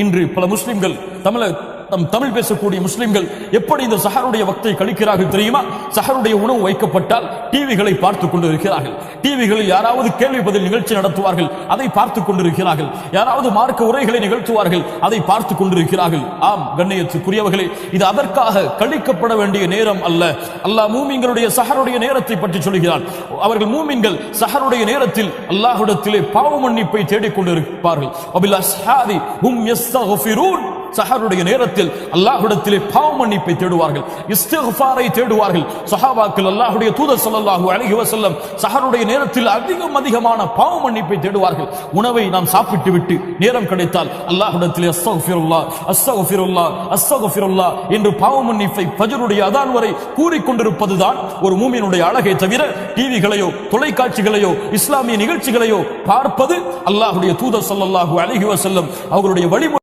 இன்று பல முஸ்லிம்கள் தமிழ் பேசக்கூடிய முஸ்லிம்கள் எப்படி இந்த சஹருடைய வக்தை கழிக்கிறார்கள் தெரியுமா? சஹருடைய உணவு வைக்கப்பட்டால் டிவிகளை பார்த்துக் கொண்டிருக்கிறார்கள். டிவிகளில் யாராவது கேள்வி பதில் நிகழ்ச்சி நடத்துவார்கள், அதை பார்த்துக் கொண்டிருக்கிறார்கள். யாராவது மார்க்க உரைகளை நிகழ்த்துவார்கள், அதை பார்த்துக் கொண்டிருக்கிறார்கள். ஆம் கண்ணியத்துக்குரியவர்களே, இது அதற்காக கழிக்கப்பட வேண்டிய நேரம் அல்ல. அல்லாஹ் மூமின்களுடைய சஹருடைய நேரத்தை பற்றி சொல்கிறான். அவர்கள் மூமின்கள் சஹருடைய நேரத்தில் அல்லாஹ்விடத்திலே பாவ மன்னிப்பை தேடிக் கொண்டிருப்பார்கள். வபில் அஸ்ஹாரி ஹும் யஸ்தக்ஃபிரூன். சஹருடைய நேரத்தில் அல்லாஹ்விடத்திலே பாவ மன்னிப்பை தேடுவார்கள், இஸ்திக்ஃபாரை தேடுவார்கள். சஹாபாக்கள் அல்லாஹ்வுடைய தூதர் ஸல்லல்லாஹு அலைஹி வஸல்லம் சஹருடைய நேரத்தில் அதிகமான பாவ மன்னிப்பை தேடுவார்கள். உணவை நாம் சாப்பிட்டு விட்டு நேரம் கிடைத்தால் அல்லாஹ்விடத்திலே அஸ்தக்ஃபிருல்லாஹ் அஸ்தக்ஃபிருல்லாஹ் அஸ்தக்ஃபிருல்லாஹ் என்று பாவ மன்னிப்பை ஃபஜ்ருடைய அதான் வரை கூறிக்கொண்டிருப்பதுதான் ஒரு மூமினுடைய அழகை தவிர டிவிகளையோ தொலைக்காட்சிகளையோ இஸ்லாமிய நிகழ்ச்சிகளையோ பார்ப்பது அல்லாஹ்வுடைய தூதர் ஸல்லல்லாஹு அலைஹி வஸல்லம் அவர்களுடைய வழிமுறை